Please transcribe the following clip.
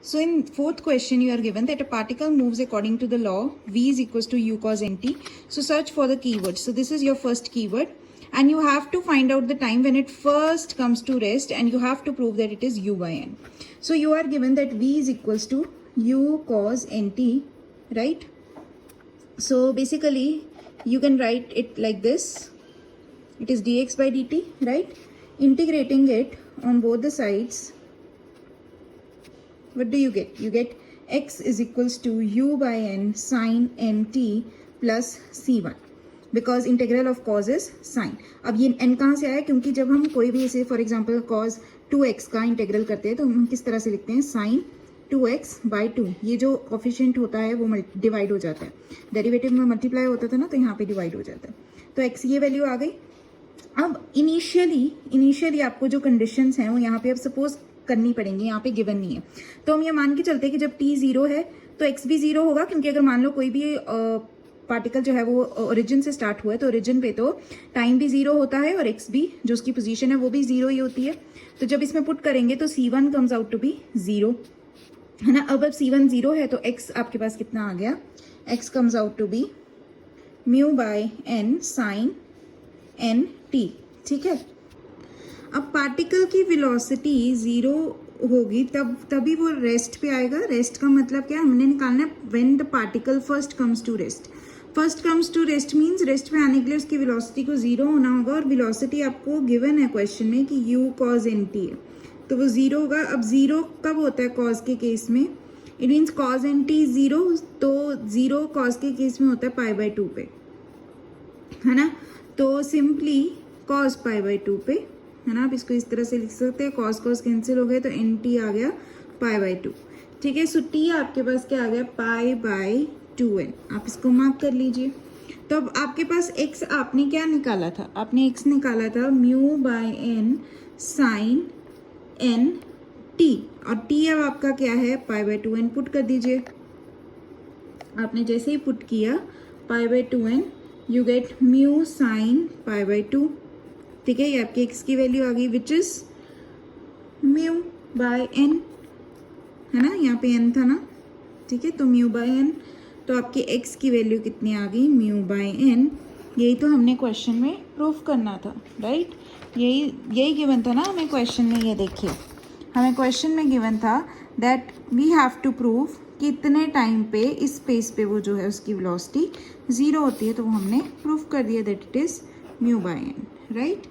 So in fourth question, you are given that a particle moves according to the law V is equals to U cos nt. So search for the keyword. So this is your first keyword, and you have to find out the time when it first comes to rest, and you have to prove that it is U by n. So you are given that V is equals to U cos nt, right? So basically you can write it like this. It is dx by dt, right? Integrating it on both the sides, what do you get? You get x is equals to u by n sin nt plus c1, because integral of cause is sine. अब ये n कहाँ से आया? क्योंकि जब हम कोई भी ऐसे फॉर एग्जाम्पल कॉज 2x का इंटेग्रल करते हैं तो हम किस तरह से लिखते हैं? Sine 2x by 2. ये जो कोफिशिएंट होता है वो डिवाइड हो जाता है. डेरिवेटिव में मल्टीप्लाई होता था ना, तो यहाँ पे डिवाइड हो जाता है. तो x ये वैल्यू आ गई. अब इनिशियली आपको जो कंडीशंस हैं वो यहाँ पे अब सपोज करनी पड़ेंगी, यहाँ पे गिवन नहीं है. तो हम ये मान के चलते हैं कि जब t 0 है तो x भी 0 होगा, क्योंकि अगर मान लो कोई भी पार्टिकल जो है वो ओरिजिन से स्टार्ट हुआ है तो ओरिजिन पे तो टाइम भी 0 होता है और x भी जो उसकी पोजीशन है वो भी 0 ही होती है. तो जब इसमें पुट करेंगे तो c1 comes out to B 0, है ना. अब c1 0 है तो x आपके पास कितना आ गया? x comes out to be mu by n sine n t. ठीक है. अब पार्टिकल की वेलोसिटी 0 होगी तभी वो रेस्ट पे आएगा. रेस्ट का मतलब क्या? हमने निकालना है when the particle first comes to rest. First comes to rest means rest पे आने के लिए उसकी वेलोसिटी को 0 होना होगा, और वेलोसिटी आपको गिवन है क्वेश्चन में कि u cos nt है, तो वो 0 होगा. अब 0 कब होता है cos के केस में? इट मीन्स cos nt 0, तो 0 cos के केस में होता है पाई बाई 2 पे, है ना. तो सिंपली cos पाई बाई 2 पे, है ना. आप इसको इस तरह से लिख सकते हैं. cos cos कैंसिल हो गए तो nt आ गया पाई बाई 2. ठीक है. सो t आपके पास क्या आ गया? Pi by 2n. आप इसको मार्क कर लीजिए. तो अब आपके पास x आपने क्या निकाला था? आपने x निकाला था mu by n sine n t, और t अब आपका क्या है? Pi by 2n. पुट कर दीजिए. आपने जैसे ही पुट किया pi by 2n, you get mu sine pi by 2. ठीक है. ये आपकी x की वैल्यू आ गई which is mu by n, है ना. यहाँ पे n था ना. ठीक है. तो म्यू बाय n, तो आपकी x की वैल्यू कितनी आ गई? Mu by n. यही तो हमने क्वेश्चन में प्रूफ करना था, राइट. यही गिवन था ना हमें क्वेश्चन में. ये देखिए हमें क्वेश्चन में गिवन था that we have to prove कि इतने टाइम पे इस स्पेस पे वो जो है उसकी वेलोसिटी 0 होती है. तो वो हमने प्रूफ कर दिया that it is mu by n, right.